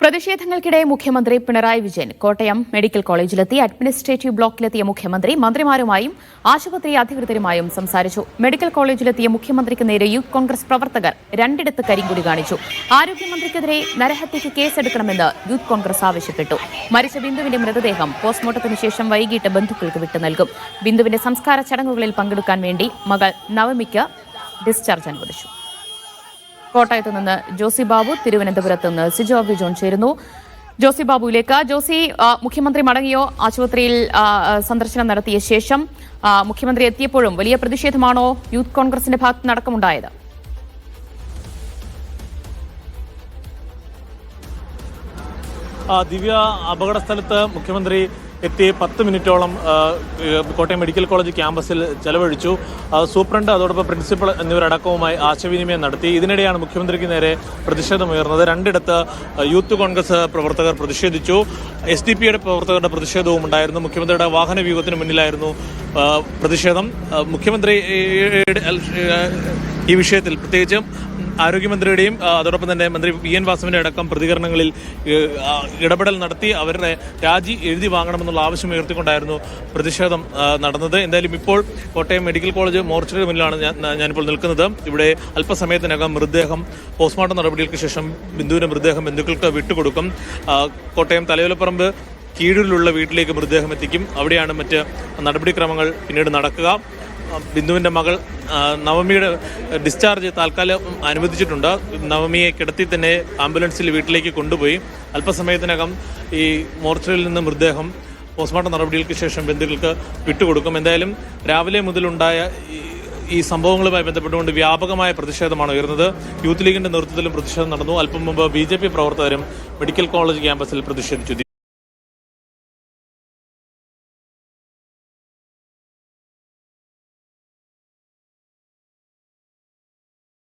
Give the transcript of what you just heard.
പ്രതിഷേധങ്ങൾക്കിടെ മുഖ്യമന്ത്രി Pinarayi Vijayan Kottayam medical കോളേജിലെത്തി administrative ബ്ലോക്കിലെത്തിയ മുഖ്യമന്ത്രി മന്ത്രിമാരുമായും ആശുപത്രി അധികൃതരുമായും സംസാരിച്ചു. മെഡിക്കൽ കോളേജിലെത്തിയ മുഖ്യമന്ത്രിക്ക് നേരെ യൂത്ത് കോൺഗ്രസ് പ്രവർത്തകർ രണ്ടിടത്ത് കരിങ്കൊടി കാണിച്ചു. ആരോഗ്യമന്ത്രിക്കെതിരെ നരഹത്യയ്ക്ക് കേസെടുക്കണമെന്ന് യൂത്ത് കോൺഗ്രസ് ആവശ്യപ്പെട്ടു. മരിച്ച ബിന്ദുവിന്റെ മൃതദേഹം പോസ്റ്റ്മോർട്ടത്തിന് ശേഷം വൈകിട്ട് ബന്ധുക്കൾക്ക് വിട്ടു നൽകും. ബിന്ദുവിന്റെ സംസ്കാര ചടങ്ങുകളിൽ പങ്കെടുക്കാൻ വേണ്ടി മകൾ നവമിക്ക് ഡിസ്ചാർജ് അനുവദിച്ചു. കോട്ടയത്ത് നിന്ന് ജോസി ബാബു, തിരുവനന്തപുരത്ത് നിന്ന് സിജോ ജോൺ ചേരുന്നു. ജോസി ബാബുവിലേക്ക്. ജോസി, മുഖ്യമന്ത്രി മടങ്ങിയോ? ആശുപത്രിയിൽ സന്ദർശനം നടത്തിയ ശേഷം മുഖ്യമന്ത്രി എത്തിയപ്പോഴും വലിയ പ്രതിഷേധമാണോ യൂത്ത് കോൺഗ്രസിന്റെ ഭാഗത്ത് നടക്കമുണ്ടായത്? ദിവ്യ, അപകട സ്ഥലത്ത് മുഖ്യമന്ത്രി എത്തി 10 മിനിറ്റോളം കോട്ടയം മെഡിക്കൽ കോളേജ് ക്യാമ്പസിൽ ചെലവഴിച്ചു. സൂപ്രണ്ട്, അതോടൊപ്പം പ്രിൻസിപ്പൽ എന്നിവരടക്കവുമായി ആശയവിനിമയം നടത്തി. ഇതിനിടെയാണ് മുഖ്യമന്ത്രിക്ക് നേരെ പ്രതിഷേധമുയർന്നത്. രണ്ടിടത്ത് യൂത്ത് കോൺഗ്രസ് പ്രവർത്തകർ പ്രതിഷേധിച്ചു. SDP പ്രവർത്തകരുടെ പ്രതിഷേധവും ഉണ്ടായിരുന്നു. മുഖ്യമന്ത്രിയുടെ വാഹന വ്യൂഹത്തിന് മുന്നിലായിരുന്നു പ്രതിഷേധം. മുഖ്യമന്ത്രി ഈ വിഷയത്തിൽ പ്രത്യേകിച്ചും ആരോഗ്യമന്ത്രിയുടെയും അതോടൊപ്പം തന്നെ മന്ത്രി VN വാസവന്റെ അടക്കം പ്രതികരണങ്ങളിൽ ഇടപെടൽ നടത്തി അവരുടെ രാജി എഴുതി വാങ്ങണമെന്നുള്ള ആവശ്യം ഉയർത്തിക്കൊണ്ടായിരുന്നു പ്രതിഷേധം നടന്നത്. എന്തായാലും ഇപ്പോൾ കോട്ടയം മെഡിക്കൽ കോളേജ് മോർച്ചറിയുടെ മുന്നിലാണ് ഞാനിപ്പോൾ നിൽക്കുന്നത്. ഇവിടെ അല്പസമയത്തിനകം മൃതദേഹം പോസ്റ്റ്മോർട്ടം നടപടികൾക്ക് ശേഷം ബിന്ദുവിന്റെ മൃതദേഹം ബന്ധുക്കൾക്ക് വിട്ടുകൊടുക്കും. കോട്ടയം തലയോലപ്പറമ്പ് കീഴിലുള്ള വീട്ടിലേക്ക് മൃതദേഹം എത്തിക്കും. അവിടെയാണ് മറ്റ് നടപടിക്രമങ്ങൾ പിന്നീട് നടക്കുക. ബിന്ദുവിൻ്റെ മകൾ നവമിയുടെ ഡിസ്ചാർജ് താൽക്കാലം അനുവദിച്ചിട്ടുണ്ട്. നവമിയെ കിടത്തി തന്നെ ആംബുലൻസിൽ വീട്ടിലേക്ക് കൊണ്ടുപോയി അല്പസമയത്തിനകം ഈ മോർച്ചറിയിൽ നിന്ന് മൃതദേഹം പോസ്റ്റ്മോർട്ടം നടപടികൾക്ക് ശേഷം ബന്ധുക്കൾക്ക് വിട്ടുകൊടുക്കും. എന്തായാലും രാവിലെ മുതലുണ്ടായ ഈ സംഭവങ്ങളുമായി ബന്ധപ്പെട്ടുകൊണ്ട് വ്യാപകമായ പ്രതിഷേധമാണ് ഉയർന്നത്. യൂത്ത് ലീഗിന്റെ നേതൃത്വത്തിലും പ്രതിഷേധം നടന്നു. അല്പം മുമ്പ് BJP പ്രവർത്തകരും മെഡിക്കൽ കോളേജ് ക്യാമ്പസിൽ പ്രതിഷേധിച്ചു.